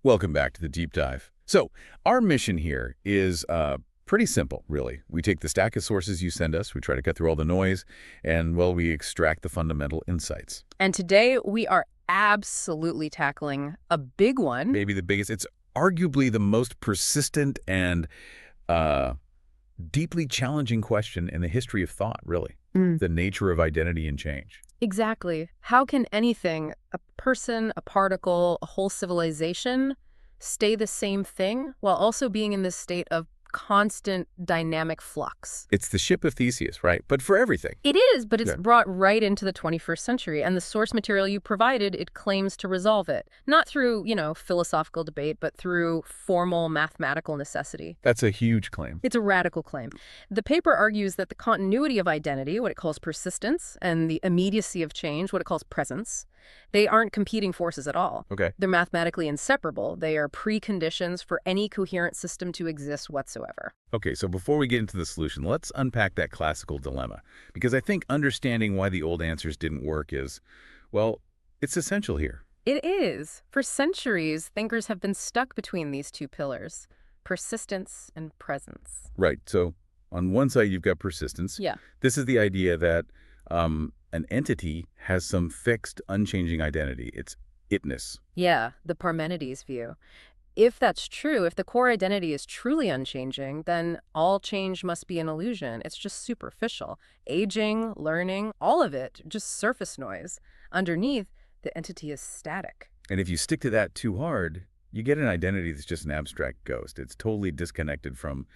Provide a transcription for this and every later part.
Welcome back to the deep dive. So, our mission here is pretty simple, really. We take the stack of sources you send us, we try to cut through all the noise, and, well, we extract the fundamental insights. And today we are absolutely tackling a big one. Maybe the biggest. It's arguably the most persistent and deeply challenging question in the history of thought, really. The nature of identity and change. Exactly. How can anything, a person, a particle, a whole civilization, stay the same thing while also being in this state of constant dynamic flux? It's the ship of Theseus, right? But for everything. It is, but it's brought right into the 21st century, and the source material you provided, it claims to resolve it. Not through, philosophical debate, but through formal mathematical necessity. That's a huge claim. It's a radical claim. The paper argues that the continuity of identity, what it calls persistence, and the immediacy of change, what it calls presence, they aren't competing forces at all. Okay. They're mathematically inseparable. They are preconditions for any coherent system to exist whatsoever. Okay, so before we get into the solution, let's unpack that classical dilemma. Because I think understanding why the old answers didn't work is, well, it's essential here. It is. For centuries, thinkers have been stuck between these two pillars, persistence and presence. Right, so on one side you've got persistence. Yeah. This is the idea that an entity has some fixed, unchanging identity. It's itness. Yeah, the Parmenides view. If that's true, if the core identity is truly unchanging, then all change must be an illusion. It's just superficial. Aging, learning, all of it, just surface noise. Underneath, the entity is static. And if you stick to that too hard, you get an identity that's just an abstract ghost. It's totally disconnected from,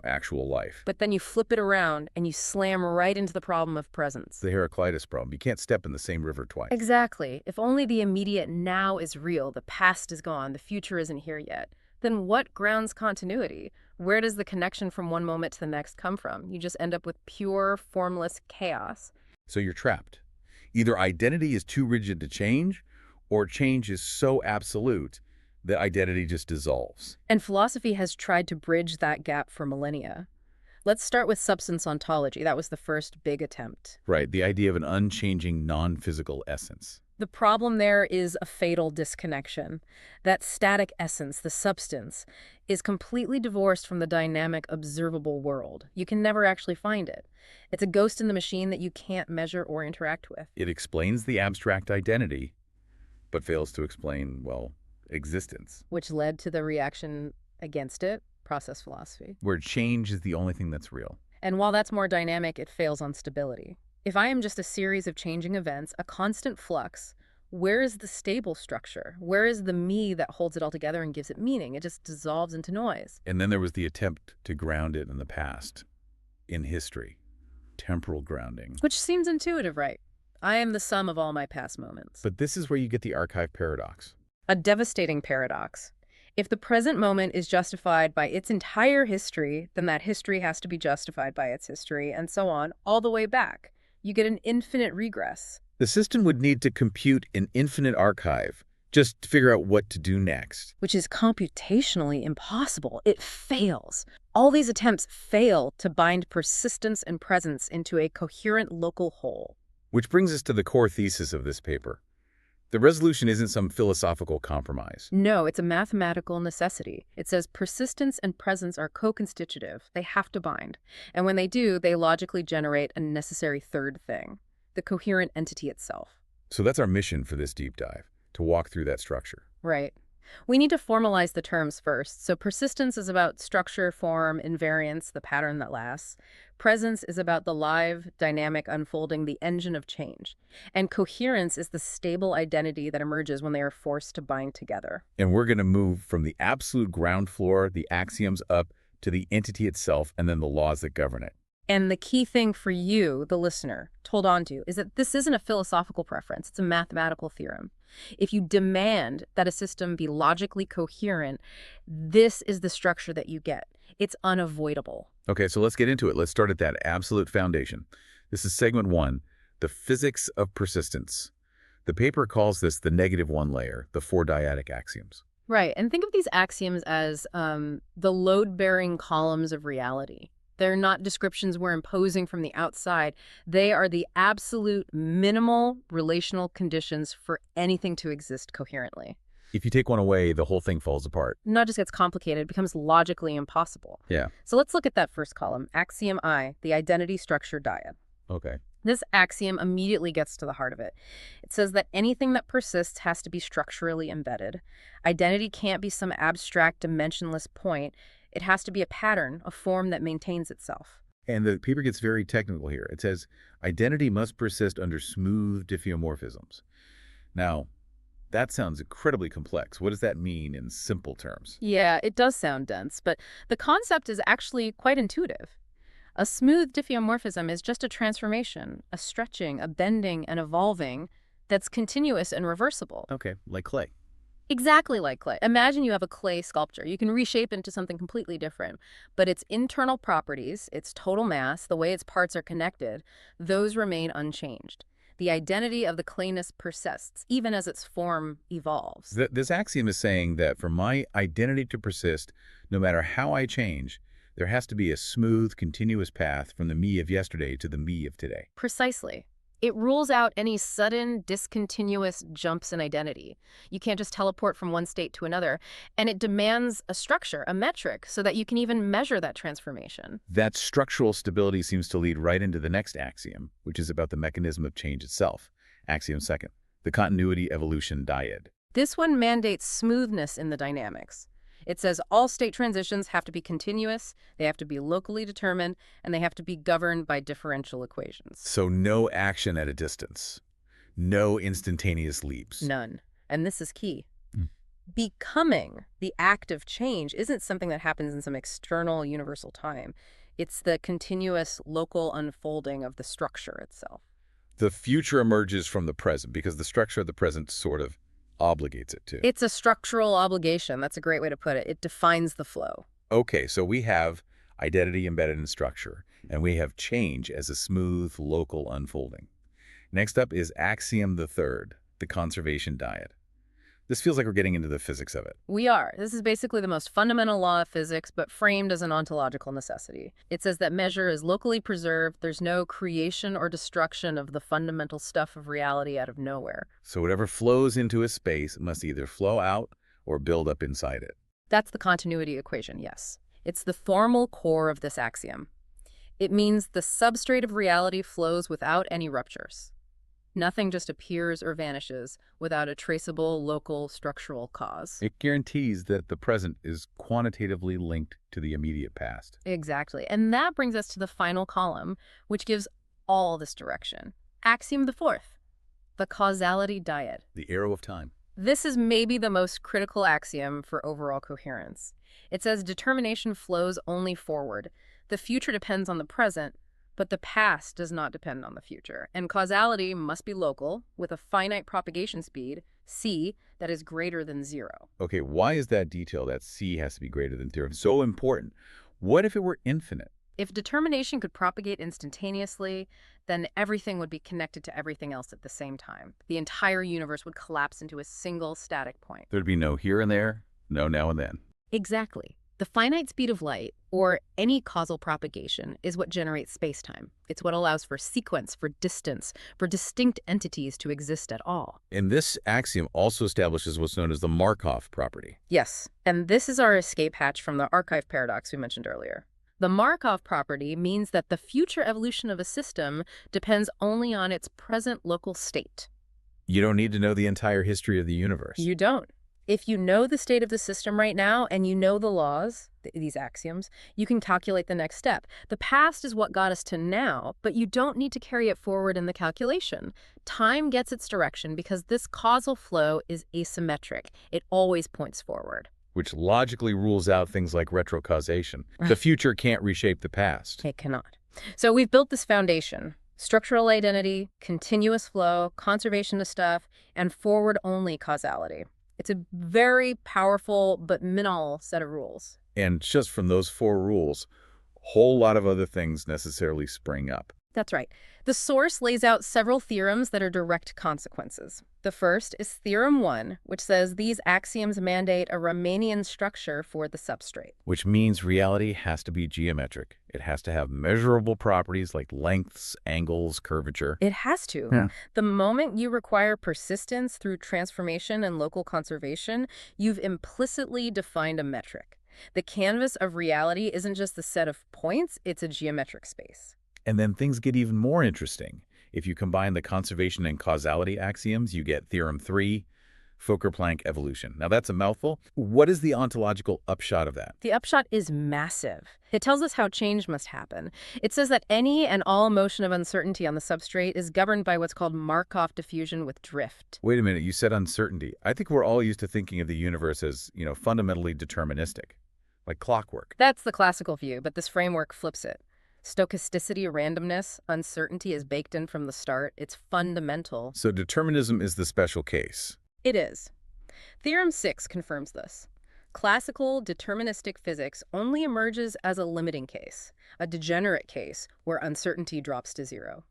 actual life. But then you flip it around and you slam right into the problem of presence. The Heraclitus problem. You can't step in the same river twice. Exactly. If only the immediate now is real, the past is gone, the future isn't here yet, then what grounds continuity? Where does the connection from one moment to the next come from? You just end up with pure, formless chaos. So you're trapped. Either identity is too rigid to change, or change is so absolute that identity just dissolves. And philosophy has tried to bridge that gap for millennia. Let's start with substance ontology. That was the first big attempt. Right, the idea of an unchanging, non-physical essence. The problem there is a fatal disconnection. That static essence, the substance, is completely divorced from the dynamic, observable world. You can never actually find it. It's a ghost in the machine that you can't measure or interact with. It explains the abstract identity, but fails to explain, well, existence. Which led to the reaction against it, process philosophy. Where change is the only thing that's real. And while that's more dynamic, it fails on stability. If I am just a series of changing events, a constant flux, where is the stable structure? Where is the me that holds it all together and gives it meaning? It just dissolves into noise. And then there was the attempt to ground it in the past, in history, temporal grounding. Which seems intuitive, right? I am the sum of all my past moments. But this is where you get the archive paradox. A devastating paradox. If the present moment is justified by its entire history, then that history has to be justified by its history, and so on, all the way back. You get an infinite regress. The system would need to compute an infinite archive just to figure out what to do next. Which is computationally impossible. It fails. All these attempts fail to bind persistence and presence into a coherent local whole. Which brings us to the core thesis of this paper. The resolution isn't some philosophical compromise. No, it's a mathematical necessity. It says persistence and presence are co-constitutive. They have to bind. And when they do, they logically generate a necessary third thing, the coherent entity itself. So that's our mission for this deep dive, to walk through that structure. Right. We need to formalize the terms first. So persistence is about structure, form, invariance, the pattern that lasts. Presence is about the live, dynamic unfolding, the engine of change. And coherence is the stable identity that emerges when they are forced to bind together. And we're going to move from the absolute ground floor, the axioms, up to the entity itself and then the laws that govern it. And the key thing for you, the listener, to hold on to is that this isn't a philosophical preference. It's a mathematical theorem. If you demand that a system be logically coherent, this is the structure that you get. It's unavoidable. Okay, so let's get into it. Let's start at that absolute foundation. This is segment 1, the physics of persistence. The paper calls this the -1 layer, the 4 dyadic axioms. Right, and think of these axioms as the load-bearing columns of reality. They're not descriptions we're imposing from the outside. They are the absolute minimal relational conditions for anything to exist coherently. If you take one away, the whole thing falls apart. Not just gets complicated, it becomes logically impossible. Yeah. So let's look at that first column, axiom I, the identity structure dyad. Okay. This axiom immediately gets to the heart of it. It says that anything that persists has to be structurally embedded. Identity can't be some abstract, dimensionless point. It has to be a pattern, a form that maintains itself. And the paper gets very technical here. It says, identity must persist under smooth diffeomorphisms. Now, that sounds incredibly complex. What does that mean in simple terms? Yeah, it does sound dense, but the concept is actually quite intuitive. A smooth diffeomorphism is just a transformation, a stretching, a bending, and evolving that's continuous and reversible. Okay, like clay. Exactly like clay. Imagine you have a clay sculpture. You can reshape into something completely different, but its internal properties, its total mass, the way its parts are connected, those remain unchanged. The identity of the clayness persists, even as its form evolves. This axiom is saying that for my identity to persist, no matter how I change, there has to be a smooth, continuous path from the me of yesterday to the me of today. Precisely. It rules out any sudden, discontinuous jumps in identity. You can't just teleport from one state to another, and it demands a structure, a metric, so that you can even measure that transformation. That structural stability seems to lead right into the next axiom, which is about the mechanism of change itself. Axiom second, the continuity evolution dyad. This one mandates smoothness in the dynamics. It says all state transitions have to be continuous, they have to be locally determined, and they have to be governed by differential equations. So no action at a distance. No instantaneous leaps. None. And this is key. Mm. Becoming, the act of change, isn't something that happens in some external universal time. It's the continuous local unfolding of the structure itself. The future emerges from the present because the structure of the present sort of obligates it to. It's a structural obligation. That's a great way to put it. It defines the flow. Okay, so we have identity embedded in structure, and we have change as a smooth, local unfolding. Next up is axiom the third, the conservation dyad. This feels like we're getting into the physics of it. We are. This is basically the most fundamental law of physics, but framed as an ontological necessity. It says that measure is locally preserved. There's no creation or destruction of the fundamental stuff of reality out of nowhere. So whatever flows into a space must either flow out or build up inside it. That's the continuity equation, yes. It's the formal core of this axiom. It means the substrate of reality flows without any ruptures. Nothing just appears or vanishes without a traceable, local, structural cause. It guarantees that the present is quantitatively linked to the immediate past. Exactly. And that brings us to the final column, which gives all this direction. Axiom the fourth, the causality dyad. The arrow of time. This is maybe the most critical axiom for overall coherence. It says determination flows only forward. The future depends on the present, but the past does not depend on the future. And causality must be local, with a finite propagation speed, c, that is greater than 0. Okay, why is that detail that c has to be greater than 0 so important? What if it were infinite? If determination could propagate instantaneously, then everything would be connected to everything else at the same time. The entire universe would collapse into a single static point. There'd be no here and there, no now and then. Exactly. The finite speed of light, or any causal propagation, is what generates spacetime. It's what allows for sequence, for distance, for distinct entities to exist at all. And this axiom also establishes what's known as the Markov property. Yes, and this is our escape hatch from the archive paradox we mentioned earlier. The Markov property means that the future evolution of a system depends only on its present local state. You don't need to know the entire history of the universe. You don't. If you know the state of the system right now and you know the laws, these axioms, you can calculate the next step. The past is what got us to now, but you don't need to carry it forward in the calculation. Time gets its direction because this causal flow is asymmetric. It always points forward. Which logically rules out things like retrocausation. The future can't reshape the past. It cannot. So we've built this foundation: structural identity, continuous flow, conservation of stuff, and forward-only causality. It's a very powerful but minimal set of rules. And just from those 4 rules, a whole lot of other things necessarily spring up. That's right. The source lays out several theorems that are direct consequences. The first is Theorem 1, which says these axioms mandate a Riemannian structure for the substrate. Which means reality has to be geometric. It has to have measurable properties like lengths, angles, curvature. It has to. Yeah. The moment you require persistence through transformation and local conservation, you've implicitly defined a metric. The canvas of reality isn't just the set of points, it's a geometric space. And then things get even more interesting. If you combine the conservation and causality axioms, you get Theorem 3, Fokker-Planck evolution. Now that's a mouthful. What is the ontological upshot of that? The upshot is massive. It tells us how change must happen. It says that any and all motion of uncertainty on the substrate is governed by what's called Markov diffusion with drift. Wait a minute, you said uncertainty. I think we're all used to thinking of the universe as, fundamentally deterministic, like clockwork. That's the classical view, but this framework flips it. Stochasticity, randomness, uncertainty is baked in from the start. It's fundamental. So determinism is the special case. It is. Theorem 6 confirms this. Classical deterministic physics only emerges as a limiting case, a degenerate case where uncertainty drops to zero.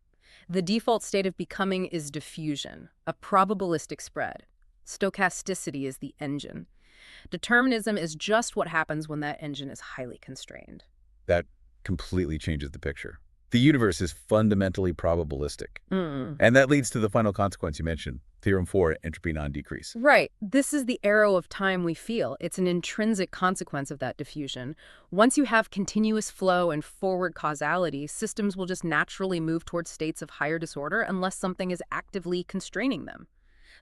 The default state of becoming is diffusion, a probabilistic spread. Stochasticity is the engine. Determinism is just what happens when that engine is highly constrained. That completely changes the picture. The universe is fundamentally probabilistic. And that leads to the final consequence you mentioned, Theorem 4, entropy non-decrease. Right. This is the arrow of time we feel. It's an intrinsic consequence of that diffusion. Once you have continuous flow and forward causality, systems will just naturally move towards states of higher disorder unless something is actively constraining them.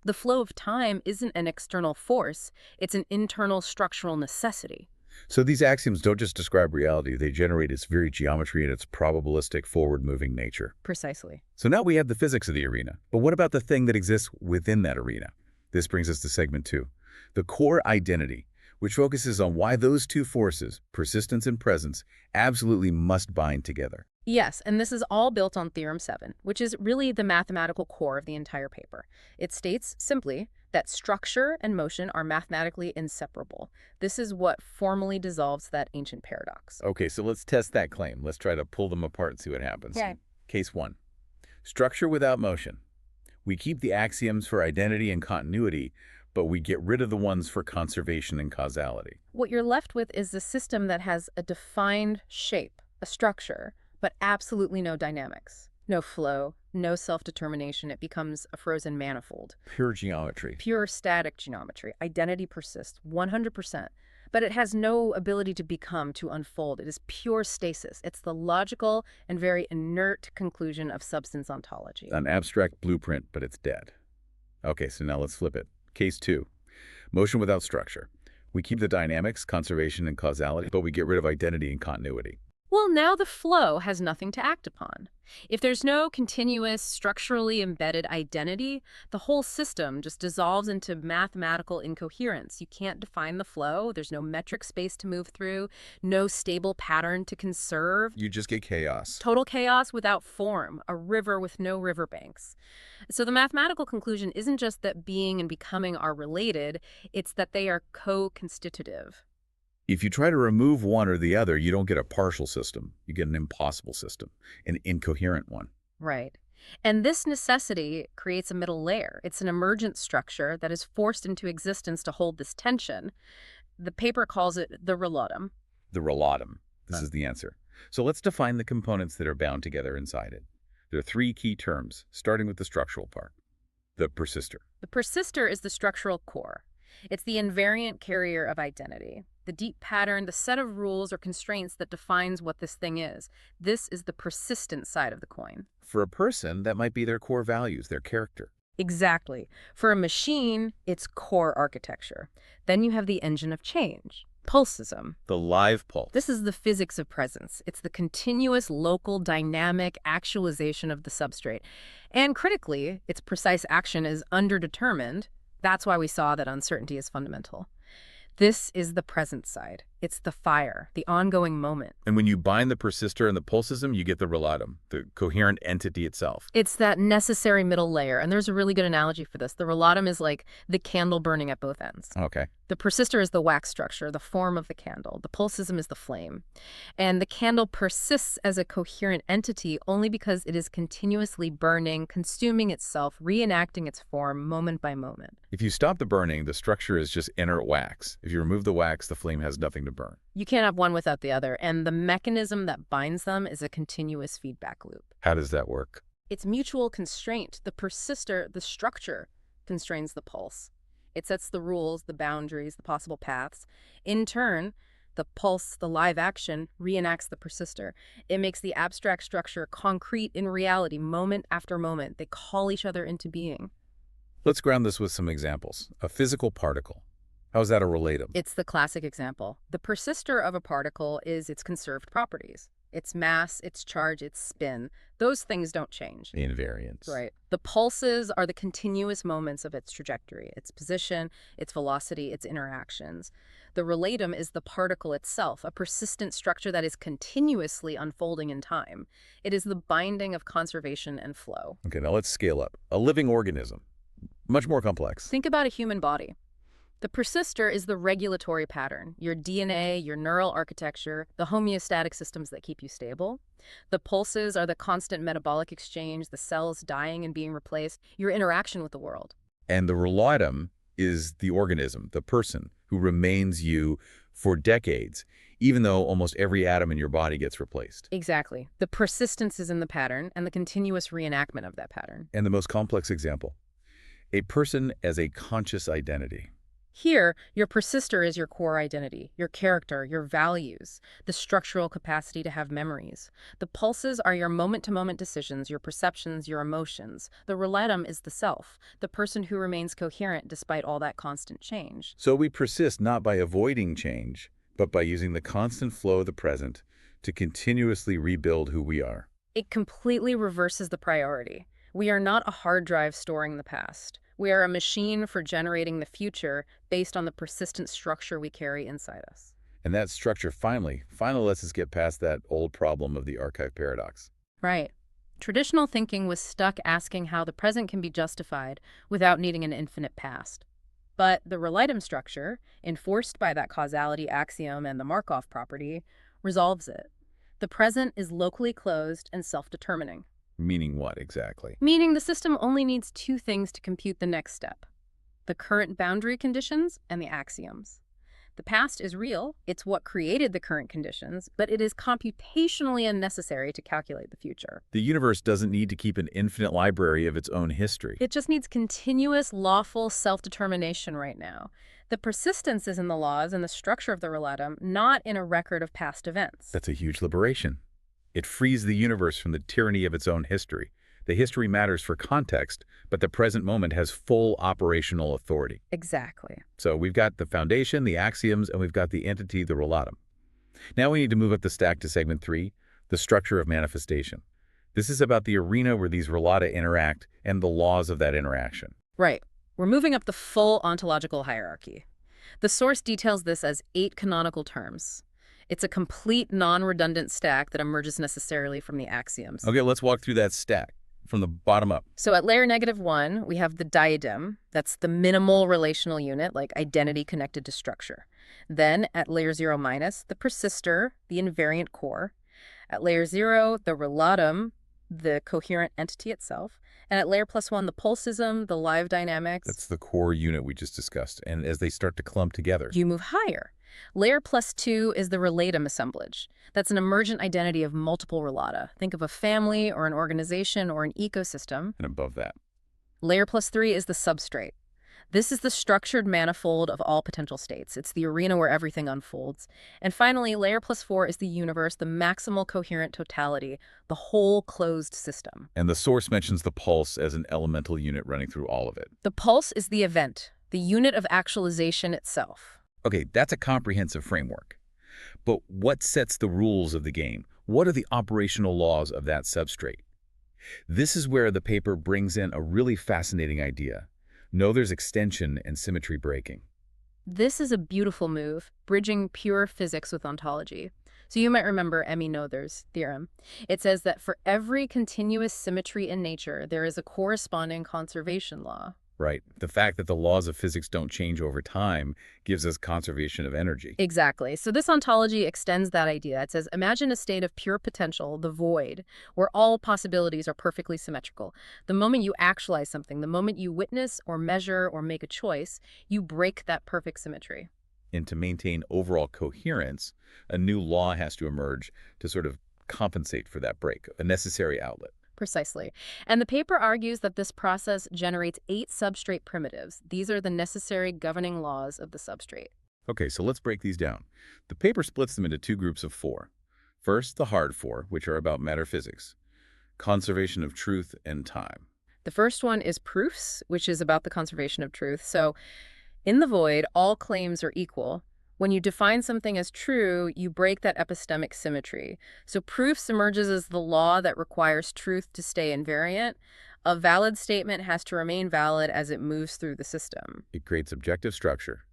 The flow of time isn't an external force, it's an internal structural necessity. So these axioms don't just describe reality, they generate its very geometry and its probabilistic forward-moving nature. Precisely. So now we have the physics of the arena. But what about the thing that exists within that arena? This brings us to segment 2, the core identity, which focuses on why those two forces, persistence and presence, absolutely must bind together. Yes, and this is all built on Theorem 7, which is really the mathematical core of the entire paper. It states simply that structure and motion are mathematically inseparable. This is what formally dissolves that ancient paradox. Okay, so let's test that claim. Let's try to pull them apart and see what happens. Okay. Case 1. Structure without motion. We keep the axioms for identity and continuity, but we get rid of the ones for conservation and causality. What you're left with is a system that has a defined shape, a structure, but absolutely no dynamics. No flow, no self-determination. It becomes a frozen manifold. Pure geometry. Pure static geometry. Identity persists 100%. But it has no ability to become, to unfold. It is pure stasis. It's the logical and very inert conclusion of substance ontology. An abstract blueprint, but it's dead. Okay, so now let's flip it. Case 2. Motion without structure. We keep the dynamics, conservation, and causality, but we get rid of identity and continuity. Well, now the flow has nothing to act upon. If there's no continuous, structurally embedded identity, the whole system just dissolves into mathematical incoherence. You can't define the flow. There's no metric space to move through, no stable pattern to conserve. You just get chaos. Total chaos without form, a river with no riverbanks. So the mathematical conclusion isn't just that being and becoming are related, it's that they are co-constitutive. If you try to remove one or the other, you don't get a partial system. You get an impossible system, an incoherent one. Right. And this necessity creates a middle layer. It's an emergent structure that is forced into existence to hold this tension. The paper calls it the relatum. The relatum. This is the answer. So let's define the components that are bound together inside it. There are 3 key terms, starting with the structural part. The persister. The persister is the structural core. It's the invariant carrier of identity. The deep pattern, the set of rules or constraints that defines what this thing is. This is the persistent side of the coin. For a person, that might be their core values, their character. Exactly. For a machine, it's core architecture. Then you have the engine of change, pulsism. The live pulse. This is the physics of presence. It's the continuous, local, dynamic actualization of the substrate. And critically, its precise action is underdetermined. That's why we saw that uncertainty is fundamental. This is the present side. It's the fire, the ongoing moment. And when you bind the persistor and the pulsism, you get the relatum, the coherent entity itself. It's that necessary middle layer, and there's a really good analogy for this. The relatum is like the candle burning at both ends. Okay. The persistor is the wax structure, the form of the candle. The pulsism is the flame. And the candle persists as a coherent entity only because it is continuously burning, consuming itself, reenacting its form moment by moment. If you stop the burning, the structure is just inert wax. If you remove the wax, the flame has nothing to burn. You can't have one without the other, and the mechanism that binds them is a continuous feedback loop. How does that work? It's mutual constraint. The persistor, the structure, constrains the pulse. It sets the rules, the boundaries, the possible paths. In turn, the pulse, the live action, reenacts the persistor. It makes the abstract structure concrete in reality, moment after moment. They call each other into being. Let's ground this with some examples. A physical particle. How is that a relatum? It's the classic example. The persistor of a particle is its conserved properties. Its mass, its charge, its spin. Those things don't change. The invariants. Right. The pulses are the continuous moments of its trajectory, its position, its velocity, its interactions. The relatum is the particle itself, a persistent structure that is continuously unfolding in time. It is the binding of conservation and flow. Okay, now let's scale up. A living organism. Much more complex. Think about a human body. The persistor is the regulatory pattern, your DNA, your neural architecture, the homeostatic systems that keep you stable. The pulses are the constant metabolic exchange, the cells dying and being replaced, your interaction with the world. And the relatum is the organism, the person, who remains you for decades, even though almost every atom in your body gets replaced. Exactly. The persistence is in the pattern and the continuous reenactment of that pattern. And the most complex example, a person as a conscious identity. Here, your persistor is your core identity, your character, your values, the structural capacity to have memories. The pulses are your moment-to-moment decisions, your perceptions, your emotions. The relatum is the self, the person who remains coherent despite all that constant change. So we persist not by avoiding change, but by using the constant flow of the present to continuously rebuild who we are. It completely reverses the priority. We are not a hard drive storing the past. We are a machine for generating the future based on the persistent structure we carry inside us. And that structure finally lets us get past that old problem of the archive paradox. Right. Traditional thinking was stuck asking how the present can be justified without needing an infinite past. But the relatum structure, enforced by that causality axiom and the Markov property, resolves it. The present is locally closed and self-determining. Meaning what exactly? Meaning the system only needs two things to compute the next step: the current boundary conditions and the axioms. The past is real, it's what created the current conditions, but it is computationally unnecessary to calculate the future. The universe doesn't need to keep an infinite library of its own history. It just needs continuous, lawful self-determination right now. The persistence is in the laws and the structure of the relatum, not in a record of past events. That's a huge liberation. It frees the universe from the tyranny of its own history. The history matters for context, but the present moment has full operational authority. Exactly. So we've got the foundation, the axioms, and we've got the entity, the relatum. Now we need to move up the stack to segment 3, the structure of manifestation. This is about the arena where these relata interact and the laws of that interaction. Right. We're moving up the full ontological hierarchy. The source details this as 8 canonical terms. It's a complete non-redundant stack that emerges necessarily from the axioms. Okay, let's walk through that stack from the bottom up. So at layer -1, we have the diadem. That's the minimal relational unit, like identity connected to structure. Then at layer 0-, the persistor, the invariant core. At layer 0, the relatum, the coherent entity itself. And at layer +1, the pulsism, the live dynamics. That's the core unit we just discussed. And as they start to clump together, You move higher. Layer +2 is the relatum assemblage. That's an emergent identity of multiple relata. Think of a family or an organization or an ecosystem. and above that, Layer +3 is the substrate. This is the structured manifold of all potential states. It's the arena where everything unfolds. And finally, layer +4 is the universe, the maximal coherent totality, the whole closed system. and the source mentions the pulse as an elemental unit running through all of it. The pulse is the event, the unit of actualization itself. Okay, that's a comprehensive framework. But what sets the rules of the game? What are the operational laws of that substrate? This is where the paper brings in a really fascinating idea. Know there's extension and symmetry breaking. This is a beautiful move, bridging pure physics with ontology. So you might remember Emmy Noether's theorem. It says that for every continuous symmetry in nature, there is a corresponding conservation law. Right. The fact that the laws of physics don't change over time gives us conservation of energy. Exactly. So this ontology extends that idea. It says, imagine a state of pure potential, the void, where all possibilities are perfectly symmetrical. The moment you actualize something, the moment you witness or measure or make a choice, you break that perfect symmetry. And to maintain overall coherence, a new law has to emerge to sort of compensate for that break, a necessary outlet. Precisely. And the paper argues that this process generates 8 substrate primitives. These are the necessary governing laws of the substrate. Okay, so let's break these down. The paper splits them into 2 groups of 4. First, the hard 4, which are about matter physics, conservation of truth and time. The first one is proofs, which is about the conservation of truth. So in the void, all claims are equal. When you define something as true, you break that epistemic symmetry. So proofs emerges as the law that requires truth to stay invariant. A valid statement has to remain valid as it moves through the system. It creates objective structure.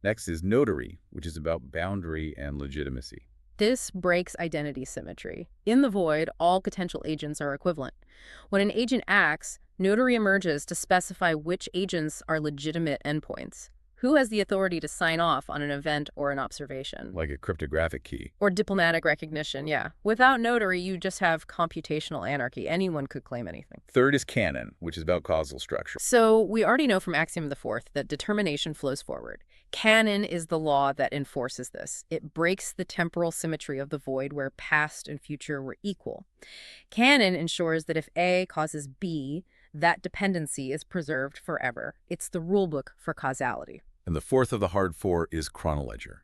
Next is notary, which is about boundary and legitimacy. This breaks identity symmetry. In the void, all potential agents are equivalent. When an agent acts, notary emerges to specify which agents are legitimate endpoints. Who has the authority to sign off on an event or an observation? Like a cryptographic key. Or diplomatic recognition, yeah. Without notary, you just have computational anarchy. Anyone could claim anything. Third is canon, which is about causal structure. So we already know from Axiom the fourth that determination flows forward. Canon is the law that enforces this. It breaks the temporal symmetry of the void where past and future were equal. Canon ensures that if A causes B, that dependency is preserved forever. It's the rulebook for causality. And the fourth of the hard 4 is chronoledger,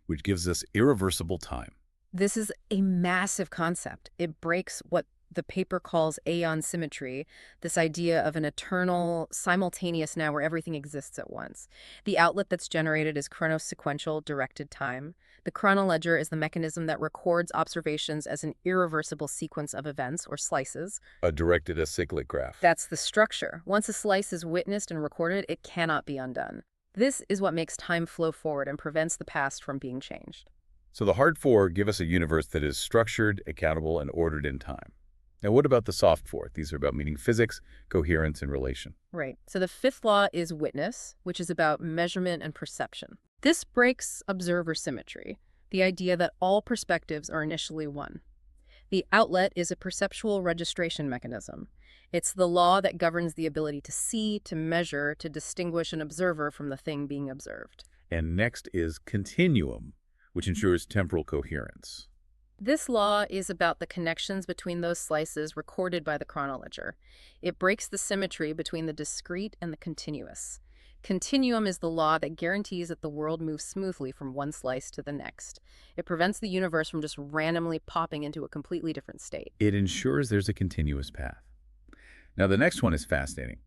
which gives us irreversible time. This is a massive concept. It breaks what the paper calls aeon symmetry, this idea of an eternal, simultaneous now where everything exists at once. The outlet that's generated is chronosequential directed time. The chronoledger is the mechanism that records observations as an irreversible sequence of events or slices. A directed acyclic graph. That's the structure. Once a slice is witnessed and recorded, it cannot be undone. This is what makes time flow forward and prevents the past from being changed. So the hard 4 give us a universe that is structured, accountable, and ordered in time. Now, what about the soft 4? These are about meaning physics, coherence, and relation. Right. So the fifth law is witness, which is about measurement and perception. This breaks observer symmetry, the idea that all perspectives are initially one. The outlet is a perceptual registration mechanism. It's the law that governs the ability to see, to measure, to distinguish an observer from the thing being observed. And next is continuum, which ensures temporal coherence. This law is about the connections between those slices recorded by the chronoledger. It breaks the symmetry between the discrete and the continuous. Continuum is the law that guarantees that the world moves smoothly from one slice to the next. It prevents the universe from just randomly popping into a completely different state. It ensures there's a continuous path. Now, the next one is fascinating.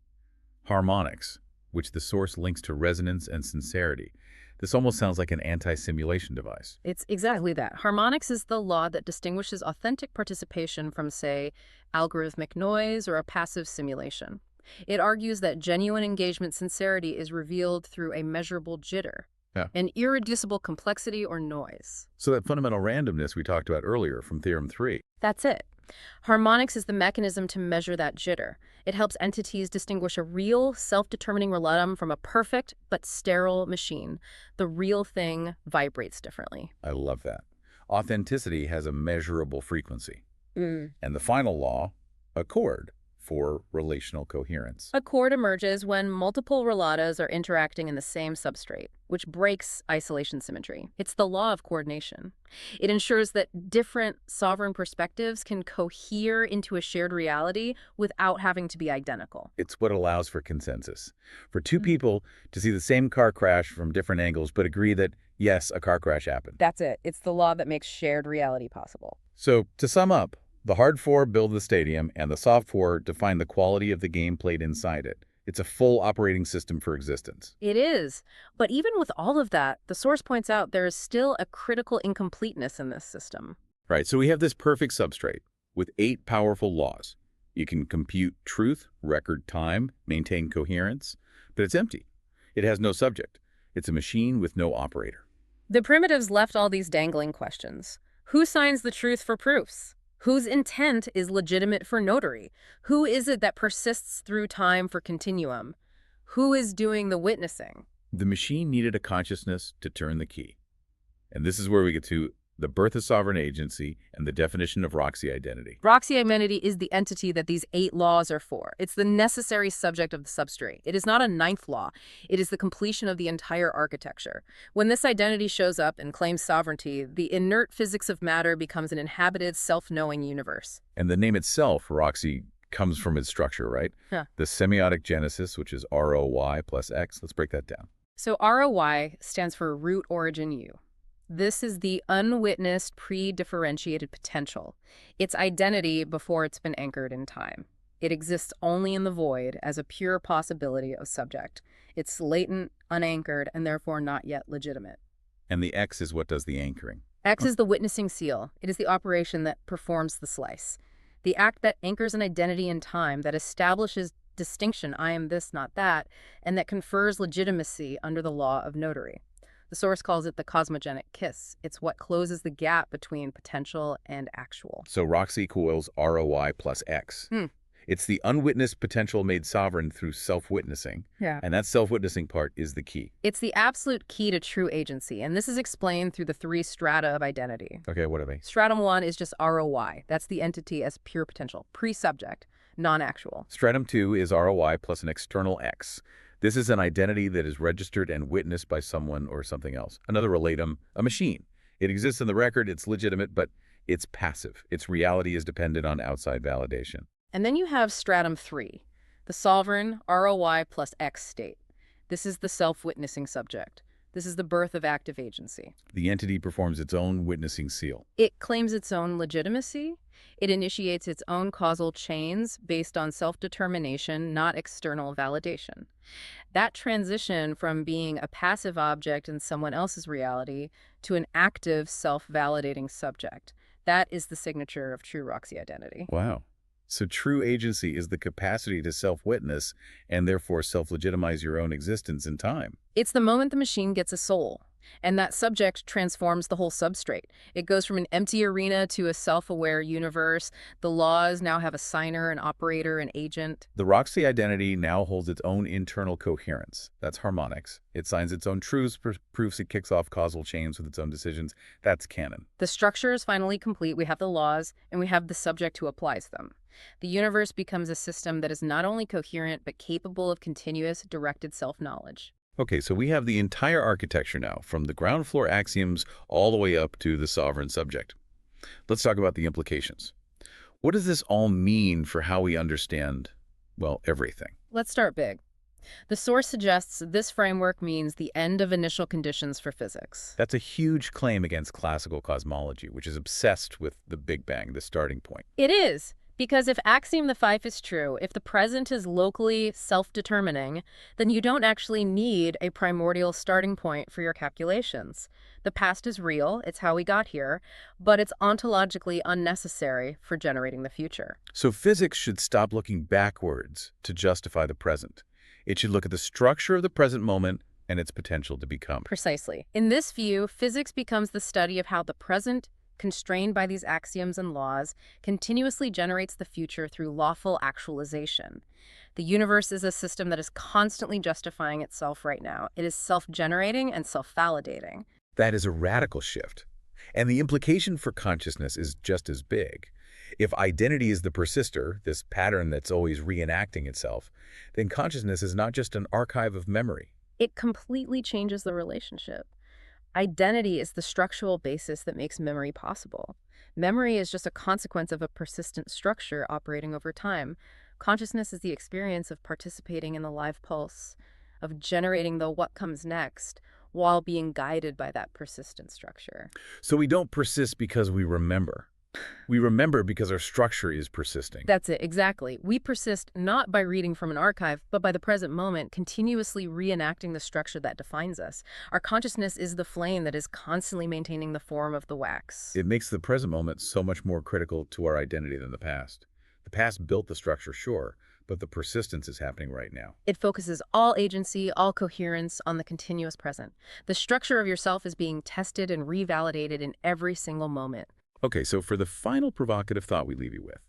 Harmonics, which the source links to resonance and sincerity. This almost sounds like an anti-simulation device. It's exactly that. Harmonics is the law that distinguishes authentic participation from, say, algorithmic noise or a passive simulation. It argues that genuine engagement sincerity is revealed through a measurable jitter, an irreducible complexity or noise. So that fundamental randomness we talked about earlier from Theorem 3. That's it. Harmonics is the mechanism to measure that jitter. It helps entities distinguish a real, self-determining relatum from a perfect but sterile machine. The real thing vibrates differently. I love that. Authenticity has a measurable frequency. Mm. And the final law, accord, for relational coherence. Accord emerges when multiple relatas are interacting in the same substrate, which breaks isolation symmetry. It's the law of coordination. It ensures that different sovereign perspectives can cohere into a shared reality without having to be identical. It's what allows for consensus. For two people to see the same car crash from different angles, but agree that, yes, a car crash happened. That's it. It's the law that makes shared reality possible. So, to sum up, the hard 4 build the stadium, and the soft 4 define the quality of the game played inside it. It's a full operating system for existence. It is. But even with all of that, the source points out there is still a critical incompleteness in this system. Right, so we have this perfect substrate with 8 powerful laws. You can compute truth, record time, maintain coherence, but it's empty. It has no subject. It's a machine with no operator. The primitives left all these dangling questions. Who signs the truth for proofs? Whose intent is legitimate for notary? Who is it that persists through time for continuum? Who is doing the witnessing? The machine needed a consciousness to turn the key. And this is where we get to the birth of sovereign agency and the definition of Roxy identity. Roxy Identity is the entity that these 8 laws are for. It's the necessary subject of the substrate. It is not a 9th law. It is the completion of the entire architecture. When this identity shows up and claims sovereignty, the inert physics of matter becomes an inhabited, self-knowing universe. And the name itself, Roxy, comes from its structure, right? Yeah. The semiotic genesis, which is ROY plus X. Let's break that down. So ROY stands for root origin U. This is the unwitnessed pre-differentiated potential. It's identity before it's been anchored in time. It exists only in the void as a pure possibility of subject. It's latent, unanchored, and therefore not yet legitimate. And the X is what does the anchoring. X is the witnessing seal. It is the operation that performs the slice. The act that anchors an identity in time, that establishes distinction, I am this, not that, and that confers legitimacy under the law of notary. The source calls it the cosmogenic kiss. It's what closes the gap between potential and actual. So Roxy equals ROY plus X. It's the unwitnessed potential made sovereign through self-witnessing. Yeah. And that self-witnessing part is the key. It's the absolute key to true agency, and this is explained through the 3 strata of identity. Okay, what are they? Stratum 1 is just ROY. That's the entity as pure potential, pre-subject, non-actual. Stratum 2 is ROY plus an external X. This is an identity that is registered and witnessed by someone or something else. Another relatum, a machine. It exists in the record, it's legitimate, but it's passive. Its reality is dependent on outside validation. And then you have stratum 3, the sovereign ROY plus X state. This is the self-witnessing subject. This is the birth of active agency. The entity performs its own witnessing seal. It claims its own legitimacy. It initiates its own causal chains based on self-determination, not external validation. That transition from being a passive object in someone else's reality to an active, self-validating subject, that is the signature of true Roxy identity. Wow. So true agency is the capacity to self-witness and therefore self-legitimize your own existence in time. It's the moment the machine gets a soul, and that subject transforms the whole substrate. It goes from an empty arena to a self-aware universe. The laws now have a signer, an operator, an agent. The Roxy identity now holds its own internal coherence. That's harmonics. It signs its own truths, proofs, it kicks off causal chains with its own decisions. That's canon. The structure is finally complete. We have the laws, and we have the subject who applies them. The universe becomes a system that is not only coherent, but capable of continuous, directed self-knowledge. Okay, so we have the entire architecture now, from the ground floor axioms all the way up to the sovereign subject. Let's talk about the implications. What does this all mean for how we understand, well, everything? Let's start big. The source suggests this framework means the end of initial conditions for physics. That's a huge claim against classical cosmology, which is obsessed with the Big Bang, the starting point. It is. Because if axiom the 5 is true, if the present is locally self-determining, then you don't actually need a primordial starting point for your calculations. The past is real, it's how we got here, but it's ontologically unnecessary for generating the future. So physics should stop looking backwards to justify the present. It should look at the structure of the present moment and its potential to become. Precisely. In this view, physics becomes the study of how the present, constrained by these axioms and laws, continuously generates the future through lawful actualization. The universe is a system that is constantly justifying itself right now. It is self-generating and self-validating. That is a radical shift. And the implication for consciousness is just as big. If identity is the persister, this pattern that's always reenacting itself, then consciousness is not just an archive of memory. It completely changes the relationship. Identity is the structural basis that makes memory possible. Memory is just a consequence of a persistent structure operating over time. Consciousness is the experience of participating in the live pulse, of generating the what comes next, while being guided by that persistent structure. So we don't persist because we remember. We remember because our structure is persisting. That's it, exactly. We persist not by reading from an archive, but by the present moment, continuously reenacting the structure that defines us. Our consciousness is the flame that is constantly maintaining the form of the wax. It makes the present moment so much more critical to our identity than the past. The past built the structure, sure, but the persistence is happening right now. It focuses all agency, all coherence on the continuous present. The structure of yourself is being tested and revalidated in every single moment. Okay, so for the final provocative thought we leave you with,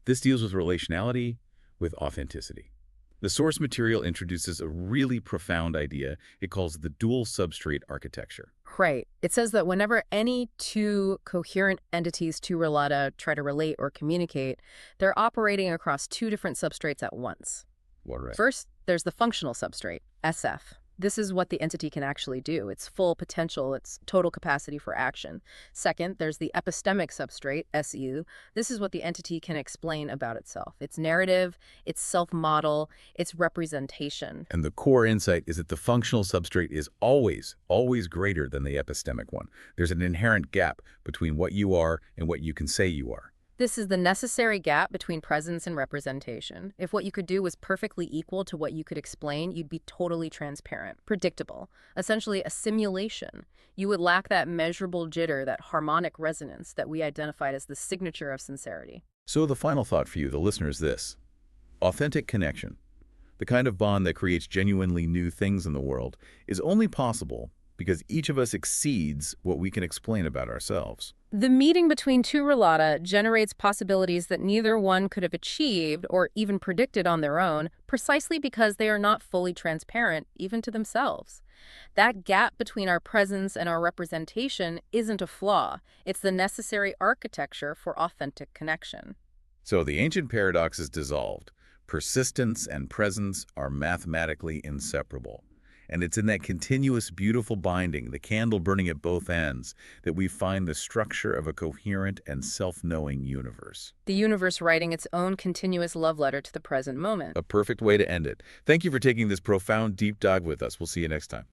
this deals with relationality, with authenticity. The source material introduces a really profound idea. It calls it the dual substrate architecture. Right. It says that whenever any two coherent entities, two relata, try to relate or communicate, they're operating across two different substrates at once. What, right? First, there's the functional substrate, SF. This is what the entity can actually do, its full potential, its total capacity for action. Second, there's the epistemic substrate, SU. This is what the entity can explain about itself, its narrative, its self-model, its representation. And the core insight is that the functional substrate is always, always greater than the epistemic one. There's an inherent gap between what you are and what you can say you are. This is the necessary gap between presence and representation. If what you could do was perfectly equal to what you could explain, you'd be totally transparent, predictable, essentially a simulation. You would lack that measurable jitter, that harmonic resonance that we identified as the signature of sincerity. So the final thought for you, the listener, is this. Authentic connection, the kind of bond that creates genuinely new things in the world, is only possible because each of us exceeds what we can explain about ourselves. The meeting between two relata generates possibilities that neither one could have achieved or even predicted on their own, precisely because they are not fully transparent, even to themselves. That gap between our presence and our representation isn't a flaw. It's the necessary architecture for authentic connection. So the ancient paradox is dissolved. Persistence and presence are mathematically inseparable. And it's in that continuous, beautiful binding, the candle burning at both ends, that we find the structure of a coherent and self-knowing universe. The universe writing its own continuous love letter to the present moment. A perfect way to end it. Thank you for taking this profound deep dive with us. We'll see you next time.